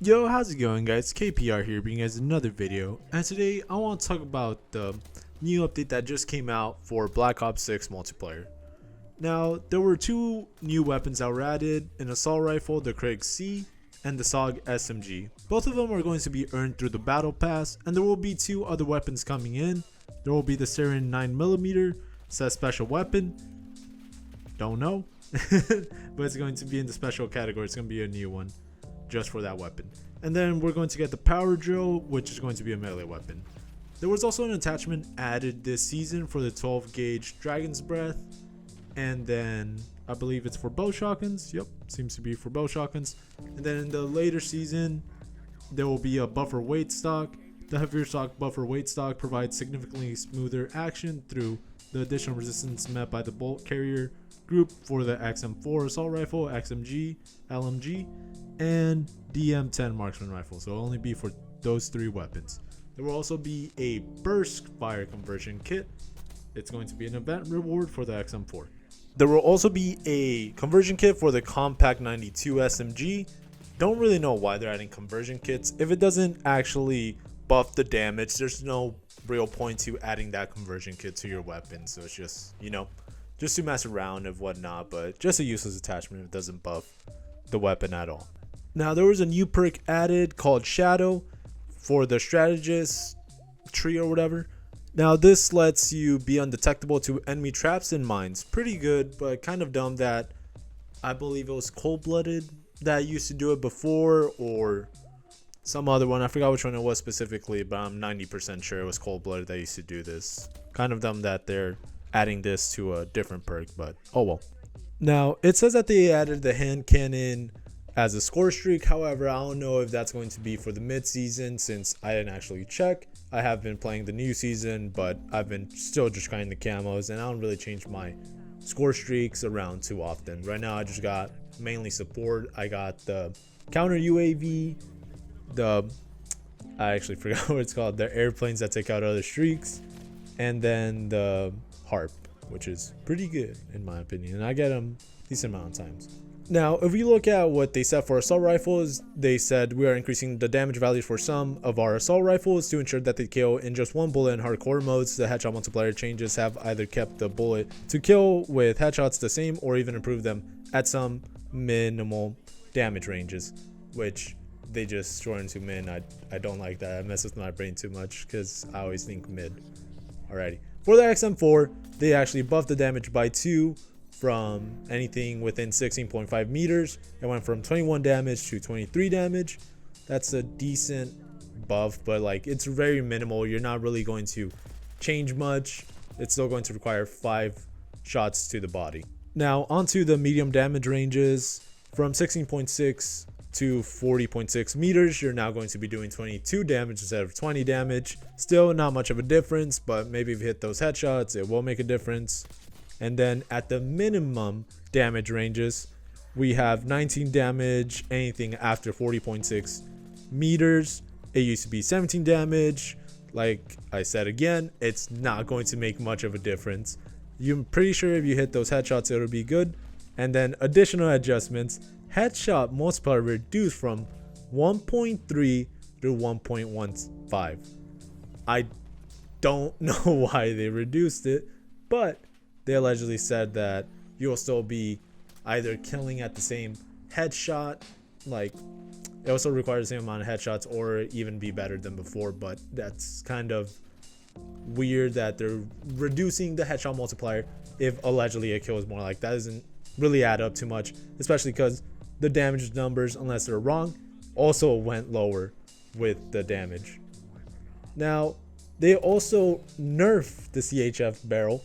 Yo, how's it going guys? KPR here bringing you guys another video, and today I want to talk about the new update that just came out for Black Ops 6 multiplayer. Now, there were two new weapons that were added, an assault rifle, the Craig C, and the Slug SMG. Both of them are going to be earned through the battle pass, and there will be two other weapons coming in. There will be the Sarin 9mm, says special weapon, don't know, but it's going to be in the special category. It's going to be a new one just for that weapon. And then we're going to get the power drill, which is going to be a melee weapon. There was also an attachment added this season for the 12 gauge Dragon's Breath, and then I believe it's for bow shotguns. Yep, seems to be for bow shotguns. And then in the later season there will be a buffer weight stock. The heavier stock buffer weight stock provides significantly smoother action through the additional resistance met by the bolt carrier group for the XM4 assault rifle, XMG, LMG, and DM10 marksman rifle. So it'll only be for those three weapons. There will also be a burst fire conversion kit. It's going to be an event reward for the XM4. There will also be a conversion kit for the Kompakt 92 SMG. Don't really know why they're adding conversion kits. If it doesn't actually buff the damage, there's no real point to adding that conversion kit to your weapon. So it's just, just to mess around and whatnot, but just a useless attachment. It doesn't buff the weapon at all. Now, there was a new perk added called Shadow for the strategist tree or whatever. Now, this lets you be undetectable to enemy traps and mines. Pretty good, but kind of dumb that I believe it was Cold-Blooded that used to do it before, or some other one. I forgot which one it was specifically, but I'm 90% sure it was Cold-Blooded that used to do this. Kind of dumb that they're adding this to a different perk, but oh well. Now, it says that they added the hand cannon as a score streak. However, I don't know if that's going to be for the mid-season since I didn't actually check. I have been playing the new season, but I've been still just trying the camos, and I don't really change my score streaks around too often. Right now, I just got mainly support. I got the counter UAV, I actually forgot what it's called, the airplanes that take out other streaks, and then the harp, which is pretty good in my opinion, and I get them a decent amount of times. Now, if we look at what they said for assault rifles, they said we are increasing the damage values for some of our assault rifles to ensure that they kill in just one bullet in hardcore modes. The headshot multiplier changes have either kept the bullet to kill with headshots the same or even improved them at some minimal damage ranges, which they just shortened to min. I don't like that. It messes with my brain too much because I always think mid. Alrighty. For the XM4, they actually buffed the damage by 2 from anything within 16.5 meters. It went from 21 damage to 23 damage. That's a decent buff, but like it's very minimal. You're not really going to change much. It's still going to require 5 shots to the body. Now onto the medium damage ranges. From 16.6 to 40.6 meters, you're now going to be doing 22 damage instead of 20 damage. Still not much of a difference, but maybe if you hit those headshots, it will make a difference. And then at the minimum damage ranges, we have 19 damage, anything after 40.6 meters. It used to be 17 damage. Like I said again, it's not going to make much of a difference. I'm pretty sure if you hit those headshots, it'll be good. And then additional adjustments, headshot multiplier reduced from 1.3 to 1.15. I don't know why they reduced it, but they allegedly said that you'll still be either killing at the same headshot, like it also requires the same amount of headshots, or even be better than before. But that's kind of weird that they're reducing the headshot multiplier if allegedly a kill is more. Like that doesn't really add up too much, especially because the damage numbers, unless they're wrong, also went lower with the damage. Now, they also nerfed the CHF barrel.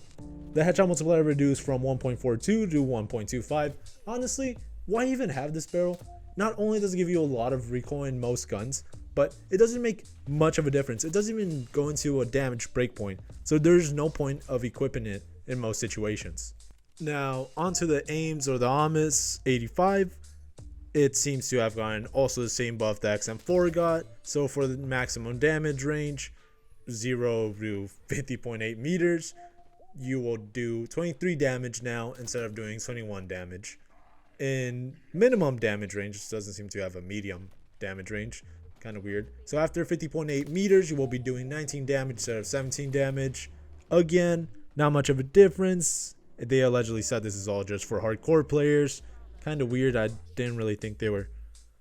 The headshot multiplier reduced from 1.42 to 1.25. Honestly, why even have this barrel? Not only does it give you a lot of recoil in most guns, but it doesn't make much of a difference. It doesn't even go into a damage breakpoint, so there's no point of equipping it in most situations. Now, onto the aims or the AMIS 85. It seems to have gotten also the same buff the XM4 got. So for the maximum damage range, 0 to 50.8 meters, you will do 23 damage now instead of doing 21 damage. In minimum damage range, it doesn't seem to have a medium damage range. Kind of weird. So after 50.8 meters, you will be doing 19 damage instead of 17 damage. Again, not much of a difference. They allegedly said this is all just for hardcore players. Kind of weird. I didn't really think they were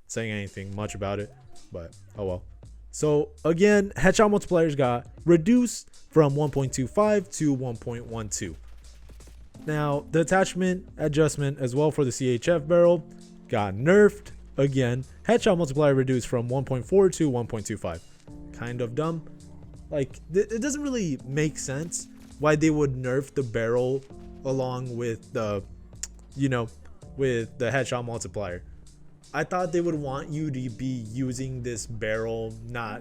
saying anything much about it, but oh well. So again, headshot multipliers got reduced from 1.25 to 1.12. Now the attachment adjustment as well for the CHF barrel got nerfed. Again, headshot multiplier reduced from 1.4 to 1.25. Kind of dumb. Like, it doesn't really make sense why they would nerf the barrel along with the, with the headshot multiplier. I thought they would want you to be using this barrel, not,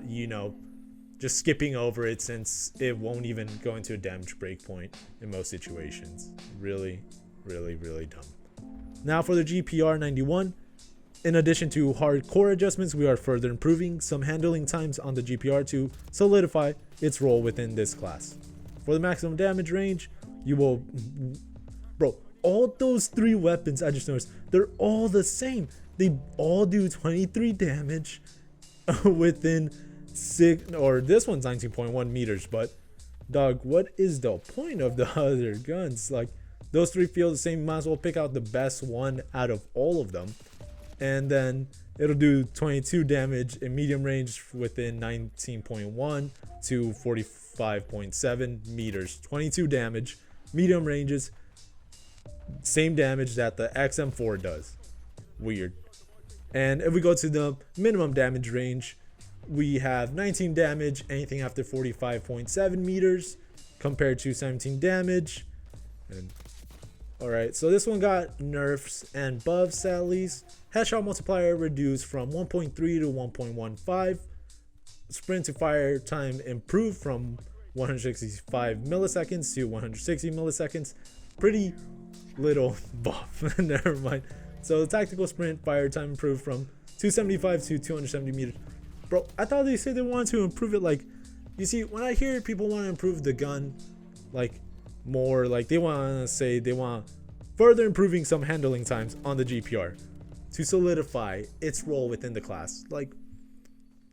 just skipping over it, since it won't even go into a damage breakpoint in most situations. Really, really, really dumb. Now for the GPR 91. In addition to hardcore adjustments, we are further improving some handling times on the GPR to solidify its role within this class. For the maximum damage range, you will... Bro, all those 3 weapons, I just noticed, they're all the same. They all do 23 damage within 6... Or this one's 19.1 meters, but... Dog, what is the point of the other guns? Like, those 3 feel the same. Might as well pick out the best one out of all of them. And then it'll do 22 damage in medium range within 19.1 to 45.7 meters. 22 damage, medium ranges, same damage that the XM4 does. Weird. And if we go to the minimum damage range, we have 19 damage, anything after 45.7 meters, compared to 17 damage. And alright, so this one got nerfs and buffs at least. Headshot multiplier reduced from 1.3 to 1.15. Sprint to fire time improved from 165 milliseconds to 160 milliseconds. Pretty little buff. Never mind. So the tactical sprint fire time improved from 275 to 270 meters. Bro, I thought they said they wanted to improve it. Like, you see, when I hear people want to improve the gun, like, more, like, they want to say they want further improving some handling times on the GPR to solidify its role within the class. Like,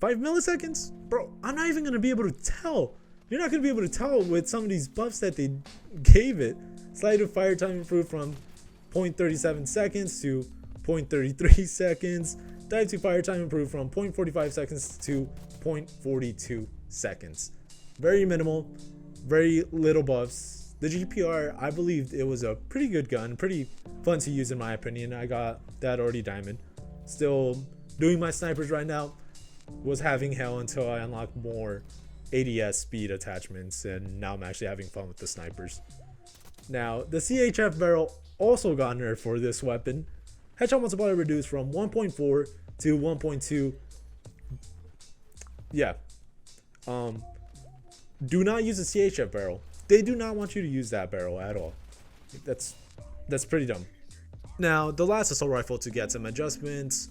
5 milliseconds? Bro, I'm not even going to be able to tell. You're not going to be able to tell with some of these buffs that they gave it. Slide of fire time improved from 0.37 seconds to 0.33 seconds. Dive to fire time improved from 0.45 seconds to 0.42 seconds. Very minimal, very little buffs. The GPR, I believe it was a pretty good gun, pretty fun to use in my opinion. I got that already diamond. Still doing my snipers right now. Was having hell until I unlocked more ADS speed attachments, and now I'm actually having fun with the snipers. Now, the CHF barrel also got nerfed for this weapon. Headshot multiplier reduced from 1.4 to 1.2. Yeah. Do not use the CHF barrel. They do not want you to use that barrel at all. That's pretty dumb. Now, the last assault rifle to get some adjustments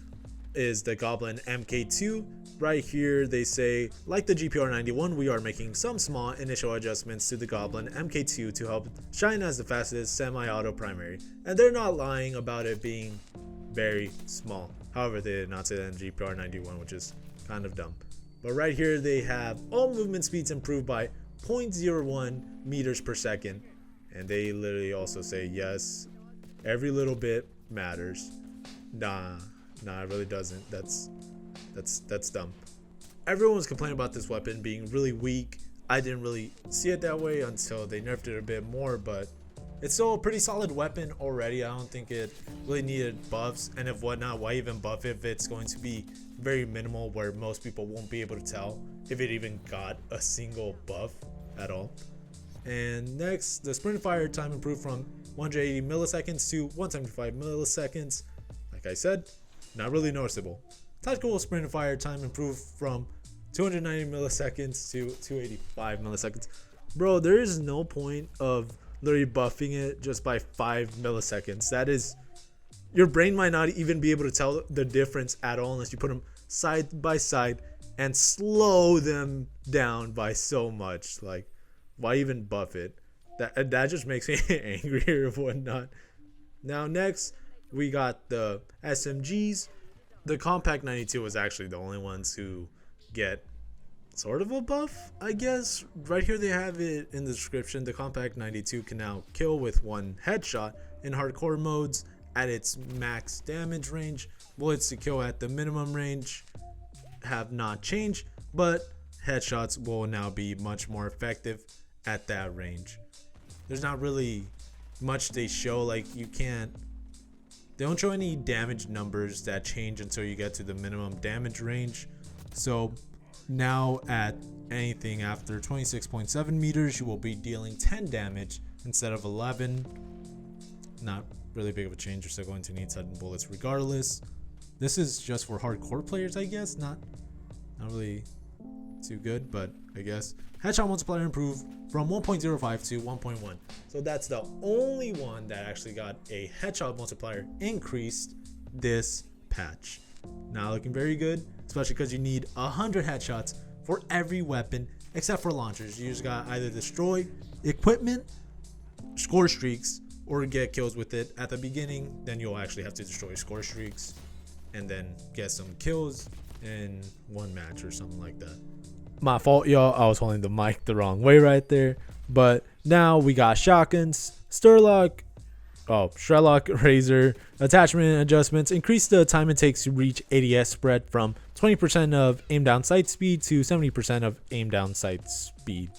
is the Goblin MK2. Right here, they say, like the GPR 91, we are making some small initial adjustments to the Goblin MK2 to help shine as the fastest semi-auto primary. And they're not lying about it being very small. However, they did not say that in GPR 91, which is kind of dumb. But right here, they have all movement speeds improved by 0.01 meters per second. And they literally also say, yes, every little bit matters. Nah, it really doesn't. That's dumb. Everyone was complaining about this weapon being really weak. I didn't really see it that way until they nerfed it a bit more, but it's still a pretty solid weapon already. I don't think it really needed buffs, and if whatnot, why even buff it if it's going to be very minimal where most people won't be able to tell if it even got a single buff at all. And next, the sprint fire time improved from 180 milliseconds to 175 milliseconds. Like I said, not really noticeable. Tactical sprint fire time improved from 290 milliseconds to 285 milliseconds. Bro, there is no point of literally buffing it just by 5 milliseconds. That is, your brain might not even be able to tell the difference at all unless you put them side by side and slow them down by so much. Like, why even buff it? That just makes me angry or whatnot. Now next, we got the SMGs. the Kompakt 92 was actually the only ones who get sort of a buff, I guess. Right here they have it in the description. The Kompakt 92 can now kill with one headshot in hardcore modes at its max damage range. Bullets to kill at the minimum range have not changed, but headshots will now be much more effective at that range. There's not really much they show, like they don't show any damage numbers that change until you get to the minimum damage range. So now at anything after 26.7 meters, you will be dealing 10 damage instead of 11. Not really big of a change. You're still going to need sudden bullets regardless. This is just for hardcore players, I guess. Not really too good, but I guess. Headshot multiplier improved from 1.05 to 1.1. So that's the only one that actually got a headshot multiplier increased this patch. Now looking very good, especially because you need 100 headshots for every weapon except for launchers. You just got either destroy equipment, score streaks, or get kills with it at the beginning. Then you'll actually have to destroy score streaks and then get some kills in one match or something like that. My fault, y'all. I was holding the mic the wrong way right there. But now we got shotguns, Sherlock Razor, attachment adjustments. Increase the time it takes to reach ADS spread from 20% of aim down sight speed to 70% of aim down sight speed.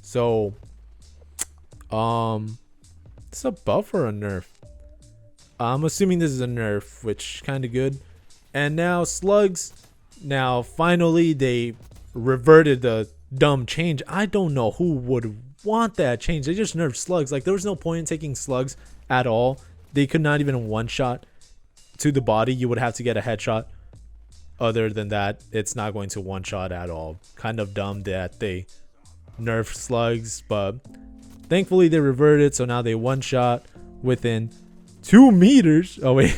So, it's a buff or a nerf? I'm assuming this is a nerf, which kind of good. And now slugs. Now finally they reverted the dumb change. I don't know who would want that change. They just nerfed slugs. Like, there was no point in taking slugs at all. They could not even one shot to the body. You would have to get a headshot. Other than that, it's not going to one shot at all. Kind of dumb that they nerfed slugs, but thankfully they reverted, so now they one shot within 2 meters. Oh wait.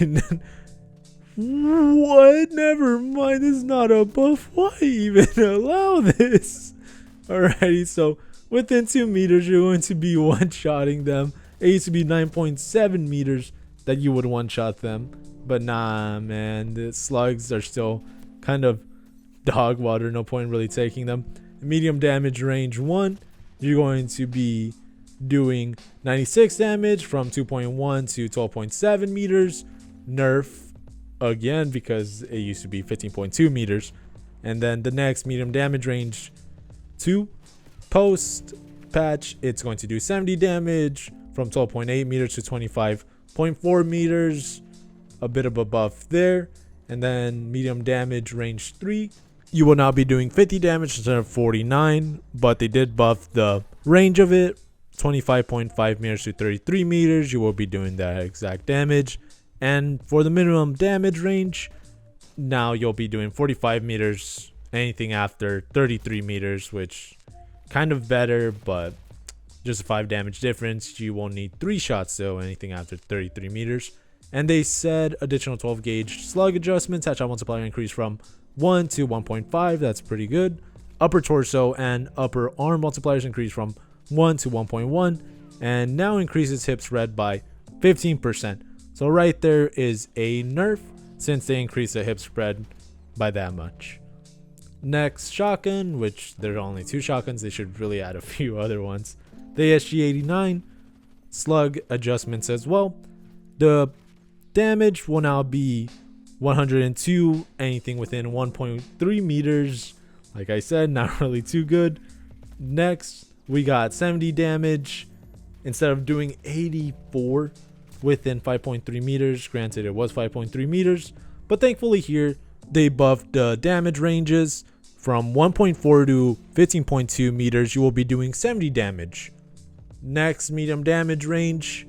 What? Never mind. This is not a buff. Why even allow this? Alrighty, so within 2 meters, you're going to be one-shotting them. It used to be 9.7 meters that you would one-shot them. But nah, man. The slugs are still kind of dog water. No point in really taking them. Medium damage range 1, you're going to be doing 96 damage from 2.1 to 12.7 meters. Nerf again because it used to be 15.2 meters. And then the next medium damage range 2, post patch, it's going to do 70 damage from 12.8 meters to 25.4 meters. A bit of a buff there. And then medium damage range 3, you will now be doing 50 damage instead of 49, but they did buff the range of it. 25.5 meters to 33 meters, you will be doing that exact damage. And for the minimum damage range, now you'll be doing 45 meters, anything after 33 meters, which kind of better, but just a 5 damage difference. You won't need 3 shots though, anything after 33 meters. And they said additional 12 gauge slug adjustments, headshot multiplier increase from 1 to 1.5. That's pretty good. Upper torso and upper arm multipliers increase from 1 to 1.1, and now increases hip spread by 15%. So right there is a nerf since they increased the hip spread by that much. Next, shotgun, which there are only 2 shotguns. They should really add a few other ones. The SG89 slug adjustments as well. The damage will now be 102, anything within 1.3 meters. Like I said, not really too good. Next, we got 70 damage instead of doing 84 within 5.3 meters. Granted, it was 5.3 meters, but thankfully here they buffed the damage ranges from 1.4 to 15.2 meters. You will be doing 70 damage. Next, medium damage range,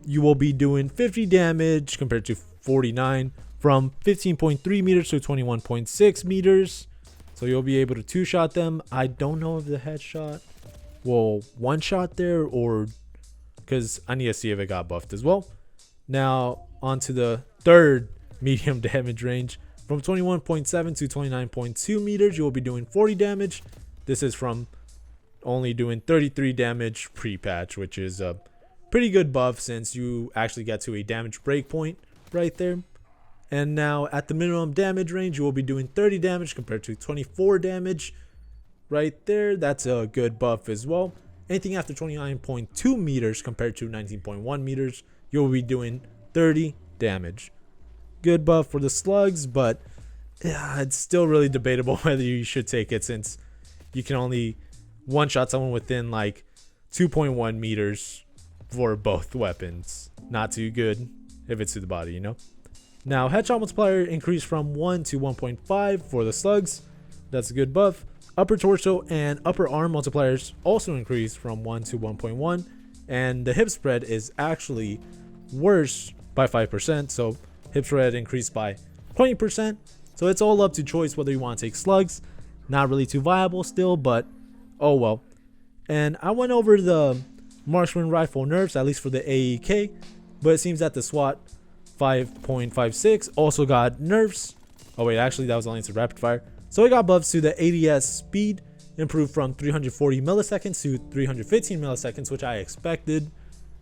you will be doing 50 damage compared to 49 from 15.3 meters to 21.6 meters. So you'll be able to 2-shot them. I don't know if the headshot will 1-shot there, or because I need to see if it got buffed as well. Now on to the third medium damage range. From 21.7 to 29.2 meters, you will be doing 40 damage. This is from only doing 33 damage pre-patch, which is a pretty good buff since you actually get to a damage breakpoint right there. And now at the minimum damage range, you will be doing 30 damage compared to 24 damage. Right there, that's a good buff as well. Anything after 29.2 meters compared to 19.1 meters, you'll be doing 30 damage. Good buff for the slugs, but yeah, it's still really debatable whether you should take it, since you can only one-shot someone within like 2.1 meters for both weapons. Not too good if it's to the body, you know. Now, headshot multiplier increased from 1 to 1.5 for the slugs. That's a good buff. Upper torso and upper arm multipliers also increased from 1 to 1.1. And the hip spread is actually worse by 5%. So hip spread increased by 20%. So it's all up to choice whether you want to take slugs. Not really too viable still, but oh well. And I went over the Marksman rifle nerfs, at least for the AEK. But it seems that the SWAT 5.56 also got nerfs. Oh wait, actually that was only to rapid fire. So it got buffs to the ADS speed, improved from 340 milliseconds to 315 milliseconds, which I expected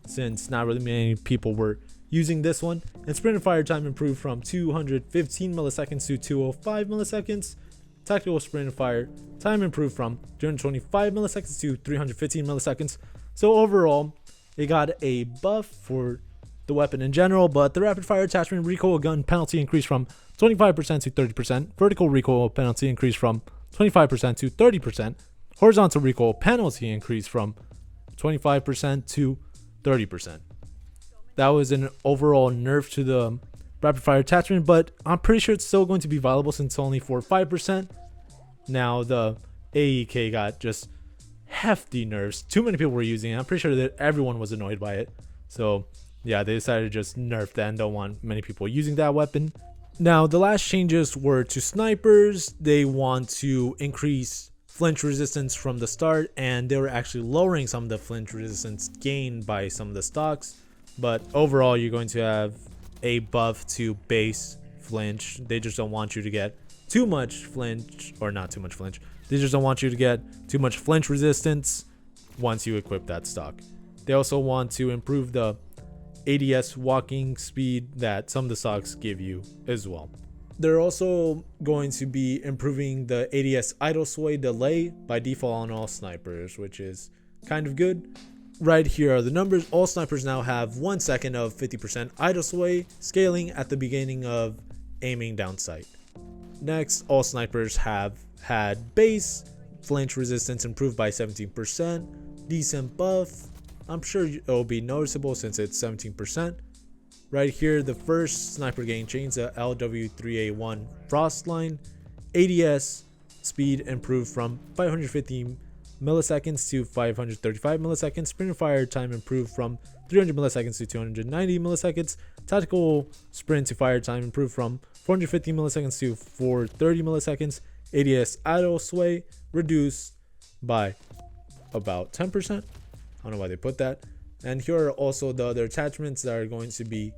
since not really many people were using this one. And sprint and fire time improved from 215 milliseconds to 205 milliseconds. Tactical sprint and fire time improved from 325 milliseconds to 315 milliseconds. So overall, it got a buff for the weapon in general, but the rapid fire attachment recoil gun penalty increased from 25% to 30%. Vertical recoil penalty increased from 25% to 30%. Horizontal recoil penalty increased from 25% to 30%. That was an overall nerf to the rapid fire attachment, but I'm pretty sure it's still going to be viable since it's only for 5%. Now the AEK got just hefty nerfs. Too many people were using it. I'm pretty sure that everyone was annoyed by it. So yeah, they decided to just nerf that and don't want many people using that weapon. Now, the last changes were to snipers. They want to increase flinch resistance from the start, and they were actually lowering some of the flinch resistance gained by some of the stocks. But overall, you're going to have a buff to base flinch. They just don't want you to get too much flinch, or not too much flinch. They just don't want you to get too much flinch resistance once you equip that stock. They also want to improve the ADS walking speed that some of the stocks give you as well. They're also going to be improving the ADS idle sway delay by default on all snipers, which is kind of good. Right here are the numbers. All snipers now have 1 second of 50% idle sway scaling at the beginning of aiming down sight. Next, all snipers have had base flinch resistance improved by 17%. Decent buff. I'm sure it'll be noticeable since it's 17%. Right here, the first sniper gain change, the LW3A1 Frostline. ADS speed improved from 550 milliseconds to 535 milliseconds. Sprint and fire time improved from 300 milliseconds to 290 milliseconds. Tactical sprint to fire time improved from 450 milliseconds to 430 milliseconds. ADS idle sway reduced by about 10%. I don't know why they put that. And here are also the other attachments that are going to be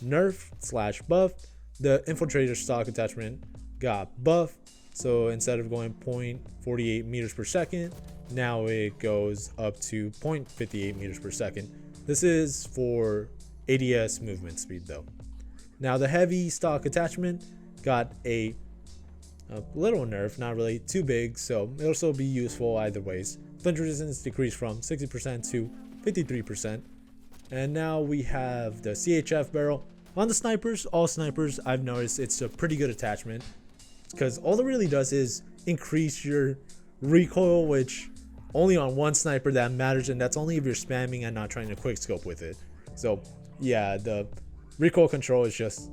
nerf/buff. The infiltrator stock attachment got buff. So instead of going 0.48 meters per second, now it goes up to 0.58 meters per second. This is for ADS movement speed though. Now the heavy stock attachment got a little nerf, not really too big, so it'll still be useful either ways. Flinch resistance decreased from 60% to 53%. And now we have the CHF barrel. On the snipers, all snipers, I've noticed it's a pretty good attachment because all it really does is increase your recoil, which only on one sniper that matters, and that's only if you're spamming and not trying to quick scope with it. So yeah, the recoil control is just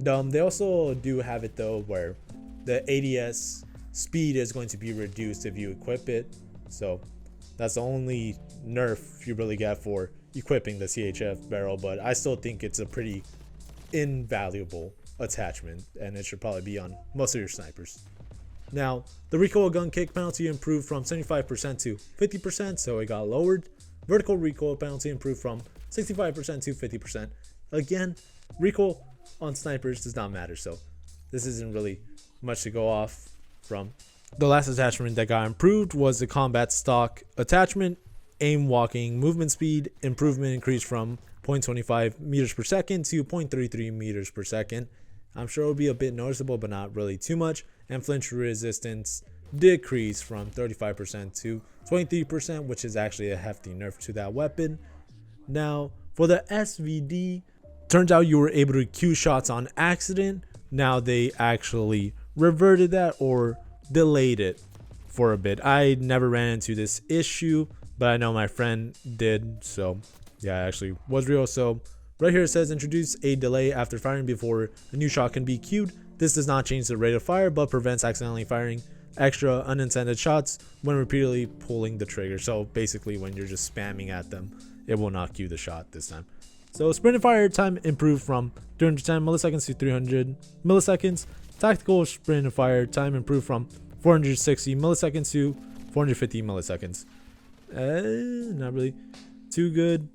dumb. They also do have it though where the ADS speed is going to be reduced if you equip it. So that's the only nerf you really get for equipping the CHF barrel, but I still think it's a pretty invaluable attachment and it should probably be on most of your snipers. Now, the recoil gun kick penalty improved from 75% to 50%, so it got lowered. Vertical recoil penalty improved from 65% to 50%. Again, recoil on snipers does not matter, so this isn't really much to go off from. The last attachment that got improved was the combat stock attachment. Aim walking movement speed improvement increased from 0.25 meters per second to 0.33 meters per second. I'm sure it'll be a bit noticeable, but not really too much. And flinch resistance decreased from 35% to 23%, which is actually a hefty nerf to that weapon. Now, for the SVD, turns out you were able to Q shots on accident. Now they actually reverted that or delayed it for a bit. I never ran into this issue, but I know my friend did, so yeah, it actually was real. So right here it says introduce a delay after firing before a new shot can be queued. This does not change the rate of fire, but prevents accidentally firing extra unintended shots when repeatedly pulling the trigger. So basically when you're just spamming at them, it will not cue the shot this time. So sprint and fire time improved from 210 milliseconds to 300 milliseconds. Tactical sprint and fire time improved from 460 milliseconds to 450 milliseconds. Not really too good,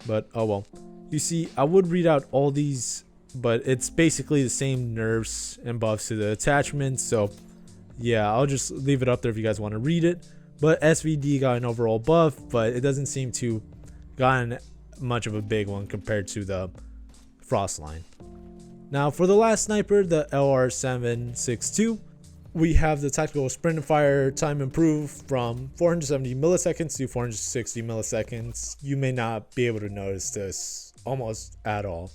but oh well. You see, I would read out all these, but it's basically the same nerfs and buffs to the attachments. So yeah, I'll just leave it up there if you guys want to read it. But SVD got an overall buff, but it doesn't seem to gotten much of a big one compared to the Frost line. Now for the last sniper, the LR762, we have the tactical sprint and fire time improved from 470 milliseconds to 460 milliseconds. You may not be able to notice this almost at all,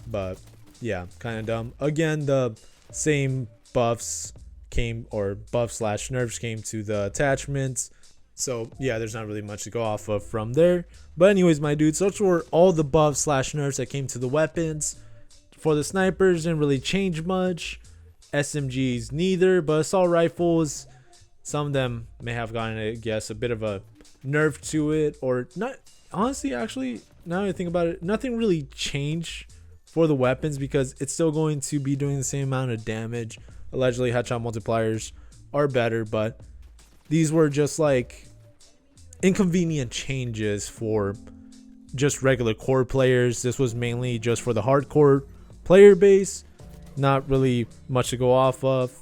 but yeah, kind of dumb. Again, the same buffs came, or buff slash nerfs came to the attachments. So yeah, there's not really much to go off of from there. But anyways, my dudes, those were all the buffs slash nerfs that came to the weapons. For the snipers, didn't really change much. SMGs neither, but assault rifles, some of them may have gotten, I guess, a bit of a nerf to it, or not. Honestly, actually, now that I think about it, nothing really changed for the weapons because it's still going to be doing the same amount of damage. Allegedly, headshot multipliers are better, but these were just like inconvenient changes for just regular core players. This was mainly just for the hardcore player base, not really much to go off of.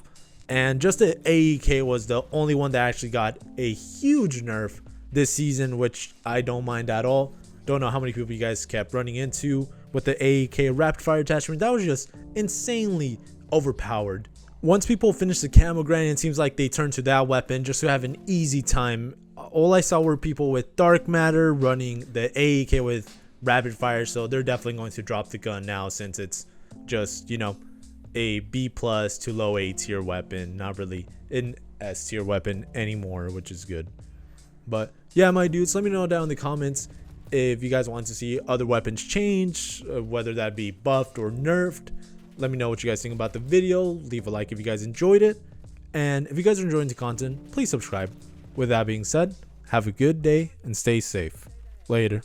And just the AEK was the only one that actually got a huge nerf this season, which I don't mind at all. Don't know how many people you guys kept running into with the AEK rapid fire attachment. That was just insanely overpowered. Once people finish the camo grind, it seems like they turn to that weapon just to have an easy time. All I saw were people with dark matter running the AEK with rapid fire, so they're definitely going to drop the gun now since it's just, you know, a B plus to low A tier weapon, not really an S tier weapon anymore, which is good. But yeah, my dudes, let me know down in the comments if you guys want to see other weapons change, whether that be buffed or nerfed. Let me know what you guys think about the video. Leave a like if you guys enjoyed it, and if you guys are enjoying the content, please subscribe. With that being said, have a good day and stay safe. Later.